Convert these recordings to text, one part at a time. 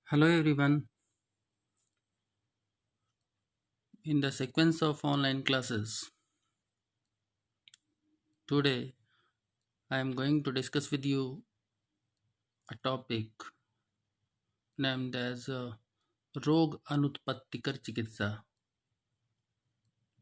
Hello everyone. In the sequence of online classes, today I am going to discuss with you a topic named as रोग अनुत्पत्तिकर चिकित्सा,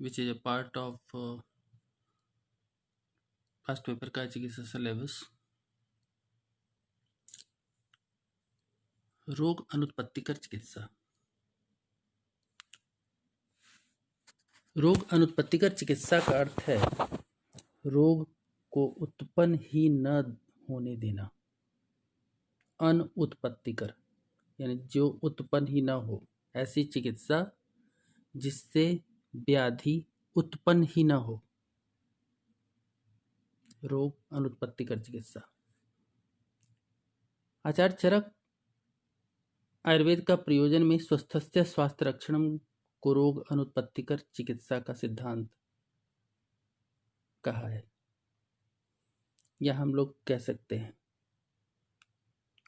which is a part of first paper का चिकित्सा syllabus. रोग अनुत्पत्तिकर चिकित्सा। रोग अनुत्पत्तिकर चिकित्सा का अर्थ है रोग को उत्पन्न ही न होने देना। अनुत्पत्तिकर यानी जो उत्पन्न ही न हो, ऐसी चिकित्सा जिससे व्याधि उत्पन्न ही न हो। रोग अनुत्पत्तिकर चिकित्सा। आचार्य चरक आयुर्वेद का प्रयोजन में स्वस्थस्य स्वास्थ्य रक्षणम को रोग अनुत्पत्तिकर चिकित्सा का सिद्धांत कहा है, या हम लोग कह सकते हैं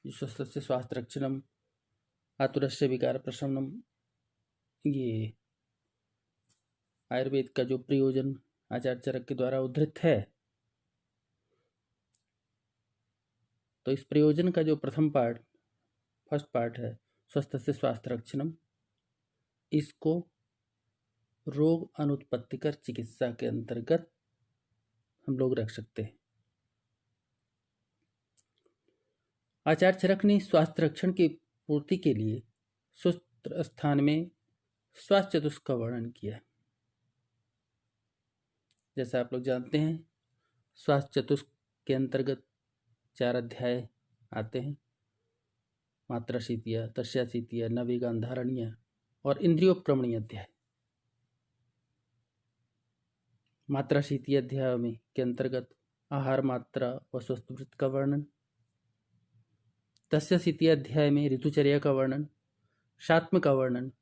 स्वस्थस्य स्वास्थ्य रक्षणम आतुरस्य विकार प्रशमनम, ये आयुर्वेद का जो प्रयोजन आचार्य चरक के द्वारा उद्धृत है। तो इस प्रयोजन का जो प्रथम पार्ट, फर्स्ट पार्ट है स्वस्थस्य स्वास्थ्य रक्षणम, इसको रोग अनुत्पत्तिकर चिकित्सा के अंतर्गत हम लोग रख सकते हैं। आचार्य चरक ने स्वास्थ्य रक्षण की पूर्ति के लिए सूत्र स्थान में स्वास्थ्य चतुष्क का वर्णन किया है। जैसा आप लोग जानते हैं, स्वास्थ्य चतुष्क के अंतर्गत 4 अध्याय आते हैं: मात्राशीतीय, तस्याशीतीय, नवीगांधारणीय और इंद्रियोपक्रमणीय अध्याय। मात्राशीतीय अध्याय में के अंतर्गत आहार मात्रा व स्वस्थवृत्त का वर्णन, तस्याशीतीय अध्याय में ऋतुचर्या का वर्णन, शात्म का वर्णन,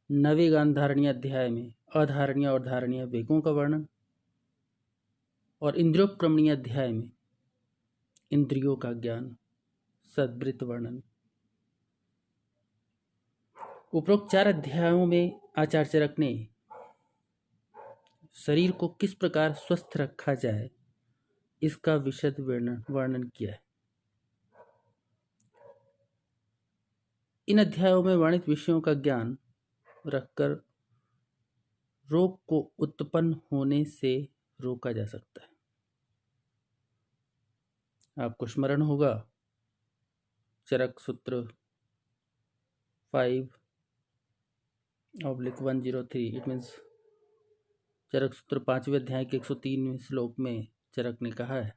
नवीगांधारणीय अध्याय में अधारणीय और धारणीय वेगों का वर्णन, और इंद्रियोपक्रमणीय अध्याय में इंद्रियों का ज्ञान, सद्वृत्त वर्णन। उपरोक्त 4 अध्यायों में आचार्य चरक ने शरीर को किस प्रकार स्वस्थ रखा जाए इसका विशद वर्णन किया है। इन अध्यायों में वर्णित विषयों का ज्ञान रखकर रोग को उत्पन्न होने से रोका जा सकता है। आपको स्मरण होगा, चरक सूत्र 5/103, इट मीन्स चरक सूत्र 5वें अध्याय के 103वें श्लोक में चरक ने कहा है,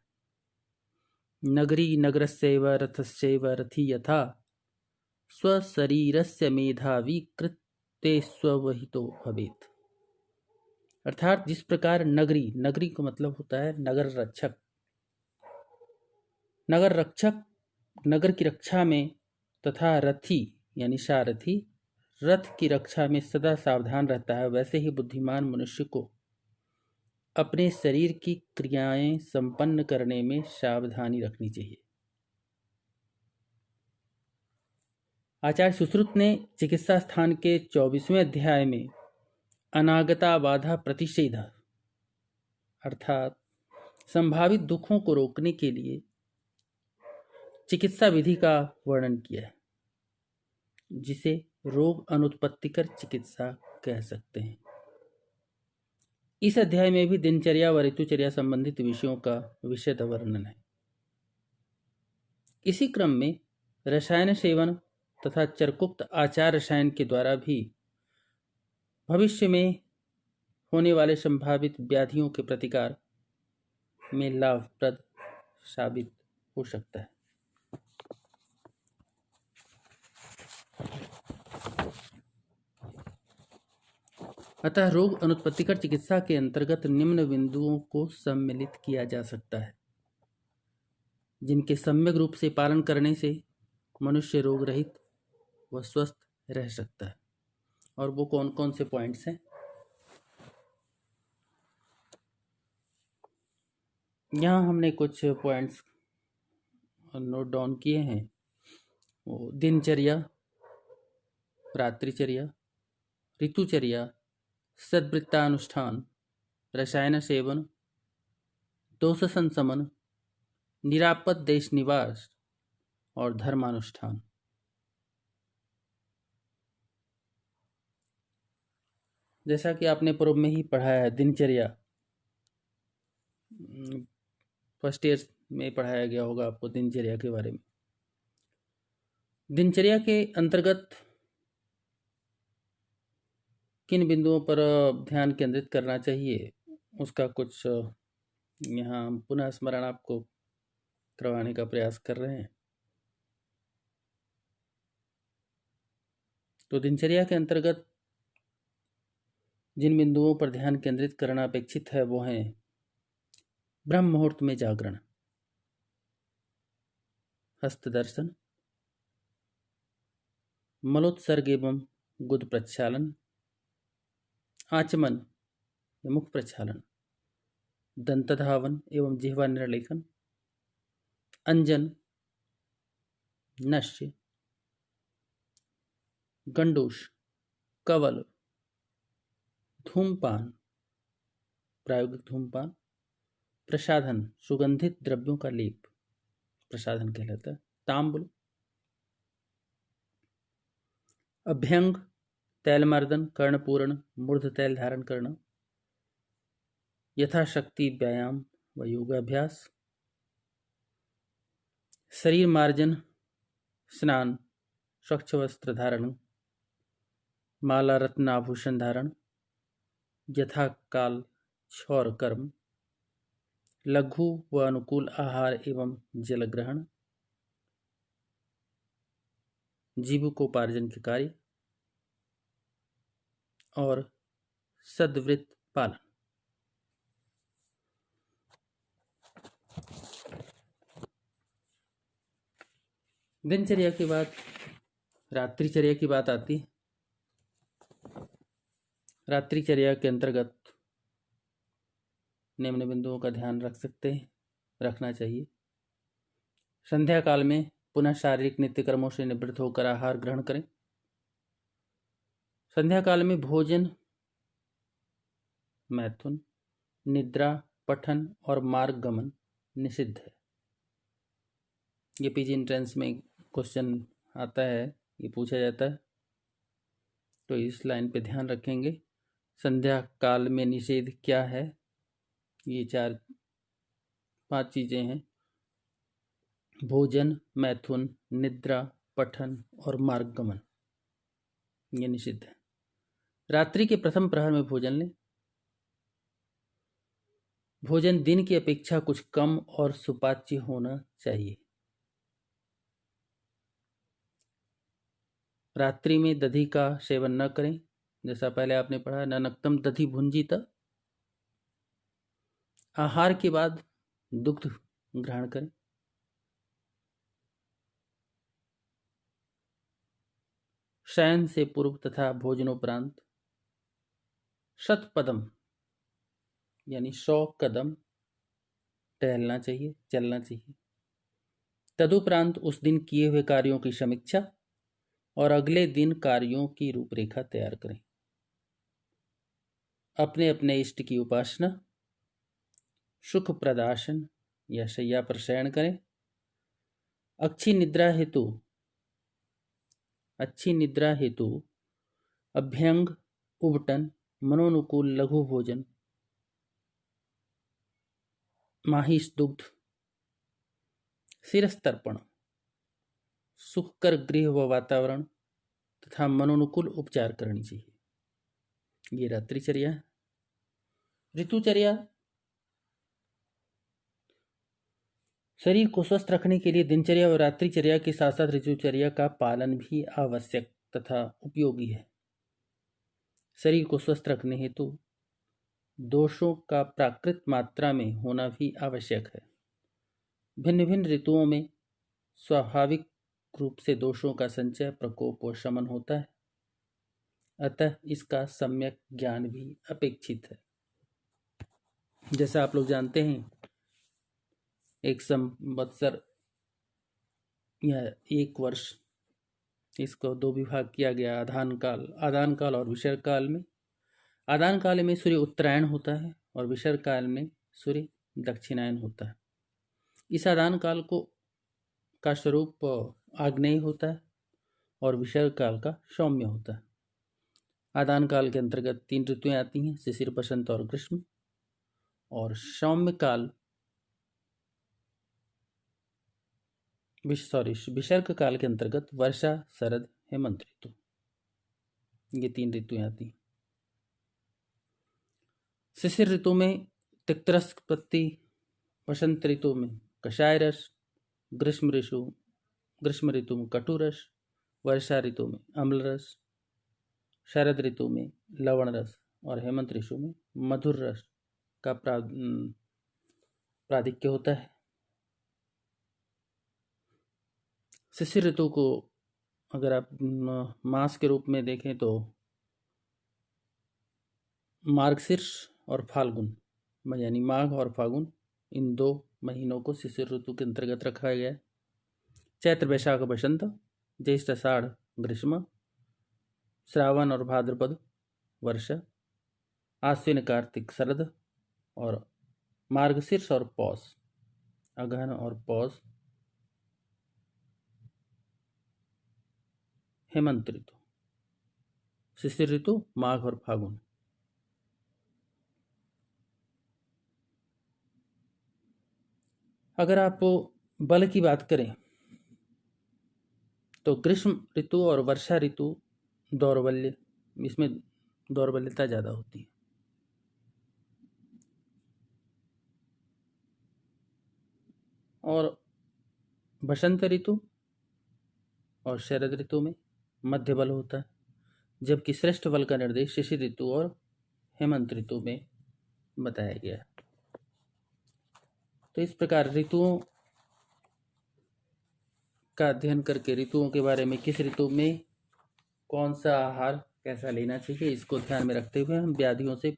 नगरी नगरस्यैव रथस्यैव रथी यथा स्वशरीरस्य मेधावी कृत्ते स्ववहितो भवेत्। अर्थात जिस प्रकार नगरी, नगरी का मतलब होता है नगर रक्षक, नगर रक्षक नगर की रक्षा में तथा रथी यानी सारथी रथ की रक्षा में सदा सावधान रहता है, वैसे ही बुद्धिमान मनुष्य को अपने शरीर की क्रियाएं संपन्न करने में सावधानी रखनी चाहिए। आचार्य सुश्रुत ने चिकित्सा स्थान के 24वें अध्याय में अनागता बाधा प्रतिषेध अर्थात संभावित दुखों को रोकने के लिए चिकित्सा विधि का वर्णन किया है, जिसे रोग अनुत्पत्तिकर चिकित्सा कह सकते हैं। इस अध्याय में भी दिनचर्या व ऋतुचर्या संबंधित विषयों का विशद वर्णन है। इसी क्रम में रसायन सेवन तथा चरकोक्त आचार रसायन के द्वारा भी भविष्य में होने वाले संभावित व्याधियों के प्रतिकार में लाभप्रद साबित हो सकता है। अतः रोग अनुत्पत्तिकर चिकित्सा के अंतर्गत निम्न बिंदुओं को सम्मिलित किया जा सकता है, जिनके सम्यक रूप से पालन करने से मनुष्य रोग रहित व स्वस्थ रह सकता है। और वो कौन कौन से पॉइंट्स हैं, यहाँ हमने कुछ पॉइंट्स नोट डाउन किए हैं। वो दिनचर्या, रात्रिचर्या, ऋतुचर्या, सद्वृत्तानुष्ठान, रसायन सेवन, दोष संशमन, निरापद देश निवास और धर्मानुष्ठान। जैसा कि आपने पूर्व में ही पढ़ाया है, दिनचर्या फर्स्ट ईयर में पढ़ाया गया होगा आपको दिनचर्या के बारे में। दिनचर्या के अंतर्गत किन बिंदुओं पर ध्यान केंद्रित करना चाहिए, उसका कुछ यहाँ पुनः स्मरण आपको करवाने का प्रयास कर रहे हैं। तो दिनचर्या के अंतर्गत जिन बिंदुओं पर ध्यान केंद्रित करना अपेक्षित है वो हैं ब्रह्म मुहूर्त में जागरण, हस्त दर्शन, मलोत्सर्ग एवं गुद प्रक्षालन, आचमन या मुख प्रक्षालन, दंत धावन एवं जिह्वा निर्लेखन, अंजन, नश्य, गंडूष, कवल, धूमपान, प्रायोगिक धूमपान, प्रसाधन, सुगंधित द्रव्यों का लेप प्रसाधन कहलाता है, तांबुल, अभ्यंग, तैलमर्दन, कर्णपूरण, मूर्ध तैल धारण करना, यथाशक्ति व्यायाम व योगाभ्यास, शरीर मार्जन, स्नान, स्वच्छ वस्त्र धारण, माला रत्न आभूषण धारण, यथाकाल क्षौर कर्म, लघु व अनुकूल आहार एवं जल ग्रहण, जीविकोपार्जन के कार्य और सद्वृत्त पालन। दिनचर्या के बाद रात्रिचर्या की बात आती है। रात्रिचर्या के अंतर्गत निम्न बिंदुओं का ध्यान रखना चाहिए। संध्या काल में पुनः शारीरिक नित्य कर्मों से निवृत्त होकर आहार ग्रहण करें। संध्या काल में भोजन, मैथुन, निद्रा, पठन और मार्ग गमन निषिद्ध है। ये पीजी एंट्रेंस में क्वेश्चन आता है, ये पूछा जाता है, तो इस लाइन पे ध्यान रखेंगे। संध्या काल में निषेध क्या है? ये 4-5 चीजें हैं: भोजन, मैथुन, निद्रा, पठन और मार्ग गमन, ये निषिद्ध है। रात्रि के प्रथम प्रहर में भोजन लें। भोजन दिन की अपेक्षा कुछ कम और सुपाच्य होना चाहिए। रात्रि में दधी का सेवन न करें, जैसा पहले आपने पढ़ा, न नक्तम दधी भुंजित। आहार के बाद दुग्ध ग्रहण करें। शयन से पूर्व तथा भोजनोपरांत शतपदम यानी 100 कदम टहलना चाहिए, चलना चाहिए। तदुपरांत उस दिन किए हुए कार्यों की समीक्षा और अगले दिन कार्यों की रूपरेखा तैयार करें। अपने अपने इष्ट की उपासना, सुख प्रदाशन या शैया पर शयन करें। अच्छी निद्रा हेतु अभ्यंग, उबटन, मनोनुकूल लघु भोजन, माहिष दुग्ध, शिरस्तर्पण, सुखकर गृह व वातावरण तथा मनोनुकूल उपचार करनी चाहिए। ये रात्रिचर्या। ऋतुचर्या, शरीर को स्वस्थ रखने के लिए दिनचर्या और रात्रिचर्या के साथ साथ ऋतुचर्या का पालन भी आवश्यक तथा उपयोगी है। शरीर को स्वस्थ रखने हेतु दोषों का प्राकृत मात्रा में होना भी आवश्यक है। भिन्न भिन्न ऋतुओं में स्वाभाविक रूप से दोषों का संचय, प्रकोप और शमन होता है, अतः इसका सम्यक ज्ञान भी अपेक्षित है। जैसा आप लोग जानते हैं, एक संवत्सर या 1 वर्ष इसको दो विभाग किया गया, आदान काल और विसर्ग काल में। आदान काल में सूर्य उत्तरायण होता है और विसर्ग काल में सूर्य दक्षिणायन होता है। इस आदान काल का स्वरूप आग्नेय होता है और विसर्ग काल का सौम्य होता है। आदान काल के अंतर्गत 3 ऋतुएं आती हैं, शिशिर, बसंत और ग्रीष्म। और सौम्य काल विसर्ग काल के अंतर्गत वर्षा, शरद, हेमंत ऋतु, ये 3 ऋतुएं आती हैं। शिशिर ऋतु में तिक्तरस उत्पत्ति, बसंत ऋतु में कषाय रस, ग्रीष्म ऋतु में कटु रस, वर्षा ऋतु में अम्ल रस, शरद ऋतु में लवण रस और हेमंत ऋतु में मधुर रस का प्राधिक्य होता है। शिशिर ऋतु को अगर आप मास के रूप में देखें तो मार्गशीर्ष और फाल्गुन, यानी माघ और फाल्गुन, इन 2 महीनों को शिशिर ऋतु के अंतर्गत रखा गया है। चैत्र वैशाख बसंत, ज्येष्ठ आषाढ़ ग्रीष्म, श्रावण और भाद्रपद वर्षा, आश्विन कार्तिक शरद और मार्गशीर्ष और पौष, अगहन और पौष हेमंत ऋतु। शिशिर ऋतु माघ और फागुन। अगर आप बल की बात करें तो ग्रीष्म ऋतु और वर्षा ऋतु दौर्बल्य, इसमें दौर्बल्यता ज़्यादा होती है। और बसंत ऋतु और शरद ऋतु में मध्य बल होता है, जबकि श्रेष्ठ बल का निर्देश शिशिर ऋतु और हेमंत ऋतु में बताया गया है। तो इस प्रकार ऋतुओं का अध्ययन करके ऋतुओं के बारे में, किस ऋतु में कौन सा आहार कैसा लेना चाहिए, इसको ध्यान में रखते हुए हम व्याधियों से,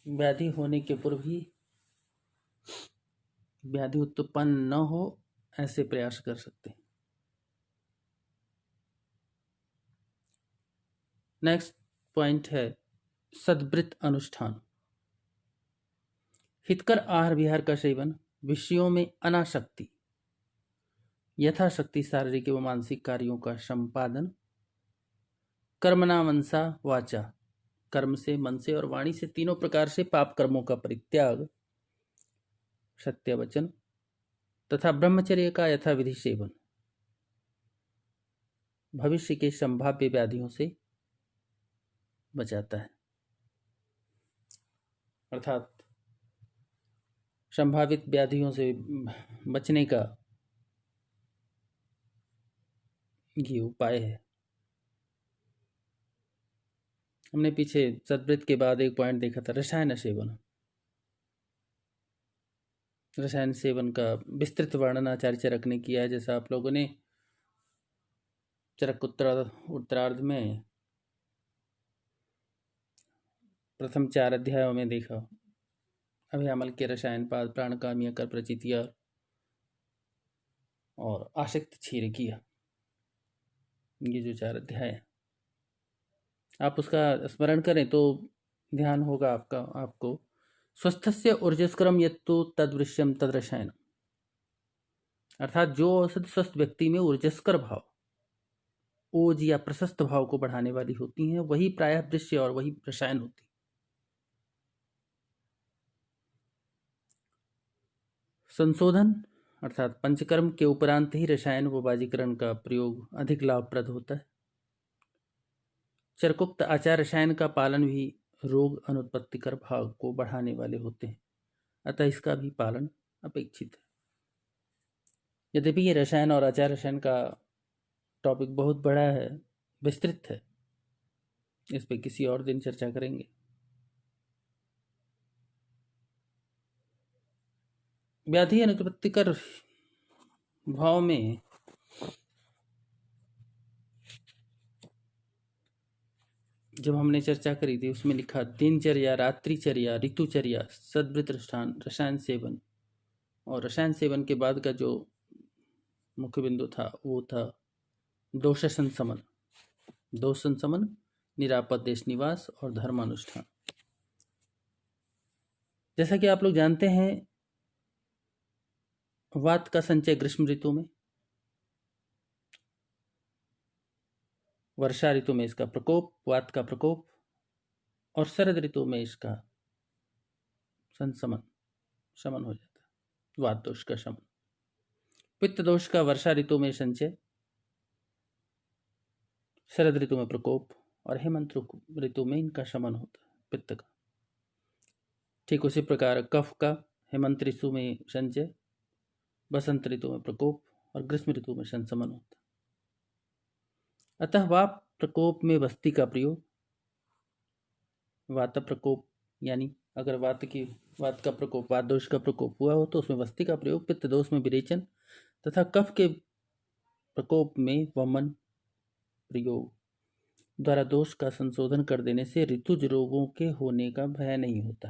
व्याधि होने के पूर्व ही व्याधि उत्पन्न न हो ऐसे प्रयास कर सकते हैं। नेक्स्ट पॉइंट है सद्वृत्त अनुष्ठान। हितकर आहार विहार का सेवन, विषयों में अनासक्ति, यथाशक्ति शारीरिक एवं मानसिक कार्यों का संपादन, कर्मणा मनसा वाचा, कर्म से, मन से और वाणी से, तीनों प्रकार से पाप कर्मों का परित्याग, सत्य वचन तथा ब्रह्मचर्य का यथाविधि सेवन भविष्य के संभाव्य व्याधियों से बचाता है। अर्थात संभावित व्याधियों से बचने का ये उपाय है। हमने पीछे सद्वृत्त के बाद एक पॉइंट देखा था, रसायन सेवन। रसायन सेवन का विस्तृत वर्णन आचार्य चरक ने किया है, जैसा आप लोगों ने चरक उत्तरार्ध में प्रथम 4 अध्यायों में देखा। अभ्यामल के रसायन पाद, प्राणकामी, कर प्रचितिया और आसक्त क्षीर किया, ये जो 4 अध्याय हैं, आप उसका स्मरण करें तो ध्यान होगा आपको। स्वस्थस्य ऊर्जस्करम यत्तु तद्वृश्यम तद्रसायनम, अर्थात जो औषधि स्वस्थ व्यक्ति में ऊर्जस्कर भाव, ओज या प्रशस्त भाव को बढ़ाने वाली होती हैं, वही प्रायः दृश्य और वही रसायन होती है। संशोधन अर्थात पंचकर्म के उपरांत ही रसायन व बाजीकरण का प्रयोग अधिक लाभप्रद होता है। चरकोक्त आचार रसायन का पालन भी रोग अनुत्पत्तिकर भाव को बढ़ाने वाले होते हैं, अतः इसका भी पालन अपेक्षित है। यद्यपि ये रसायन और आचार रसायन का टॉपिक बहुत बड़ा है, विस्तृत है, इस पर किसी और दिन चर्चा करेंगे। व्याधि अनुत्पत्तिकर भाव में जब हमने चर्चा करी थी उसमें लिखा दिनचर्या, रात्रिचर्या, ऋतुचर्या, सद्वृत्त अनुष्ठान, रसायन सेवन, और रसायन सेवन के बाद का जो मुख्य बिंदु था वो था दोष संशमन, दोष संशमन, निरापद देश निवास और धर्मानुष्ठान। जैसा कि आप लोग जानते हैं, वात का संचय ग्रीष्म ऋतु में, वर्षा ऋतु में इसका प्रकोप, वात का प्रकोप, और शरद ऋतु में इसका संशमन, शमन हो जाता है, वात दोष का शमन। पित्त दोष का वर्षा ऋतु में संचय, शरद ऋतु में प्रकोप और हेमंत ऋतु में इनका शमन होता है, पित्त का। ठीक उसी प्रकार कफ का हेमंत ऋतु में संचय, बसंत ऋतु में प्रकोप और ग्रीष्म ऋतु में संशमन होता है। अतः वात प्रकोप में वस्ती का प्रयोग, वात प्रकोप यानी अगर वात का प्रकोप, वात दोष का प्रकोप हुआ हो तो उसमें वस्ती का प्रयोग, पित्त दोष में विरेचन तथा कफ के प्रकोप में वमन प्रयोग द्वारा दोष का संशोधन कर देने से ऋतुज रोगों के होने का भय नहीं होता।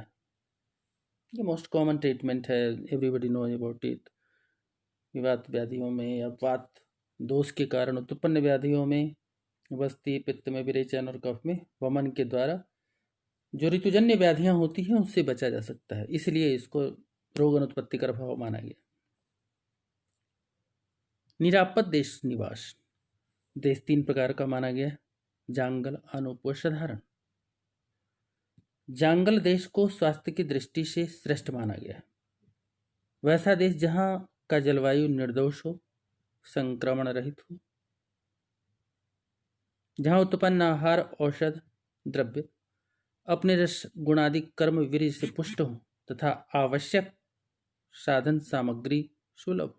ये मोस्ट कॉमन ट्रीटमेंट है, एवरीबडी नोज अबाउट इट। वात व्याधियों में या वात दोष के कारण उत्पन्न व्याधियों में वस्ती, पित्त में विरेचन और कफ में वमन के द्वारा जो ऋतुजन्य व्याधियां होती हैं उससे बचा जा सकता है, इसलिए इसको रोग अनुत्पत्ति का प्रभाव माना गया। निरापद देश निवास, देश 3 प्रकार का माना गया, जांगल, अनूप व साधारण। जांगल देश को स्वास्थ्य की दृष्टि से श्रेष्ठ माना गया है। वैसा देश जहां का जलवायु निर्दोष हो, संक्रमण रहित हो, जहां उत्पन्न आहार औषध द्रव्य अपने रस गुणादि कर्म वीर्य से पुष्ट हो तथा आवश्यक साधन सामग्री सुलभ,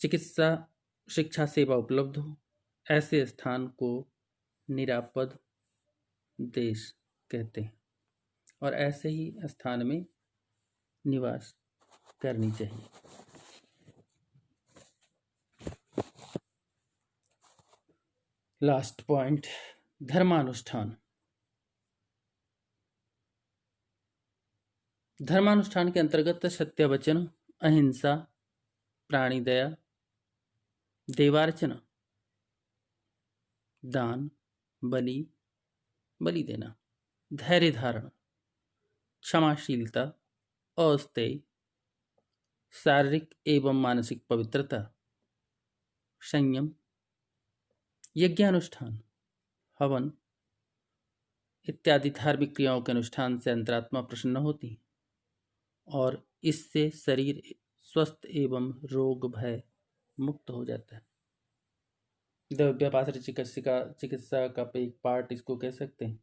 चिकित्सा शिक्षा सेवा उपलब्ध हो, ऐसे स्थान को निरापद देश कहते हैं और ऐसे ही स्थान में निवास करनी चाहिए। Last point, धर्मानुष्ठान। धर्मानुष्ठान के अंतर्गत सत्य वचन, अहिंसा, प्राणी दया, देवार्चना, दान, बलि देना, धैर्य धारण, क्षमाशीलता, अस्थेय, शारीरिक एवं मानसिक पवित्रता, संयम, यज्ञानुष्ठान, हवन इत्यादि धार्मिक क्रियाओं के अनुष्ठान से अंतरात्मा प्रसन्न होती और इससे शरीर स्वस्थ एवं रोग भय मुक्त हो जाता है। दैव्यापाश्रय चिकित्सा का एक पार्ट इसको कह सकते हैं।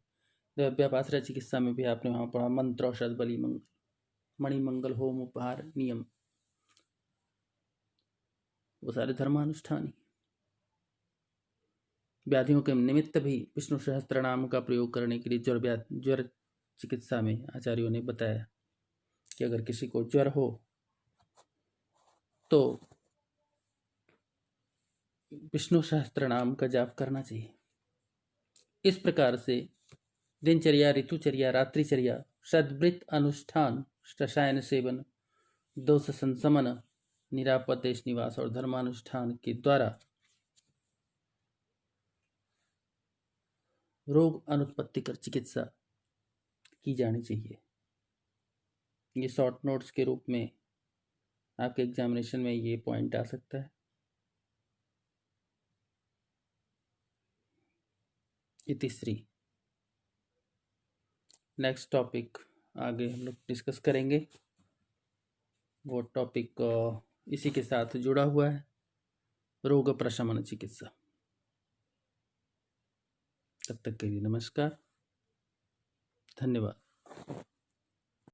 दैव्यापाश्रय चिकित्सा में भी आपने वहाँ पढ़ा मंत्र, औषध, बलि, मंगल, मणिमंगल, होम, उपहार, नियम, वो सारे धर्मानुष्ठान ही। व्याधियों के निमित्त भी विष्णु सहस्त्र नाम का प्रयोग करने के लिए ज्वर चिकित्सा में आचार्यों ने बताया कि अगर किसी को ज्वर हो तो विष्णु सहस्त्र नाम का जाप करना चाहिए। इस प्रकार से दिनचर्या, ऋतुचर्या, रात्रिचर्या, सद्वृत्त अनुष्ठान, रसायन सेवन, दोष संशमन, निरापद देश निवास और धर्मानुष्ठान के द्वारा रोग अनुत्पत्ति कर चिकित्सा की जानी चाहिए। ये शॉर्ट नोट्स के रूप में आपके एग्जामिनेशन में ये पॉइंट आ सकता है। इतिश्री। नेक्स्ट टॉपिक आगे हम लोग डिस्कस करेंगे, वो टॉपिक इसी के साथ जुड़ा हुआ है, रोग प्रशमन चिकित्सा। तब तक के लिए नमस्कार, धन्यवाद।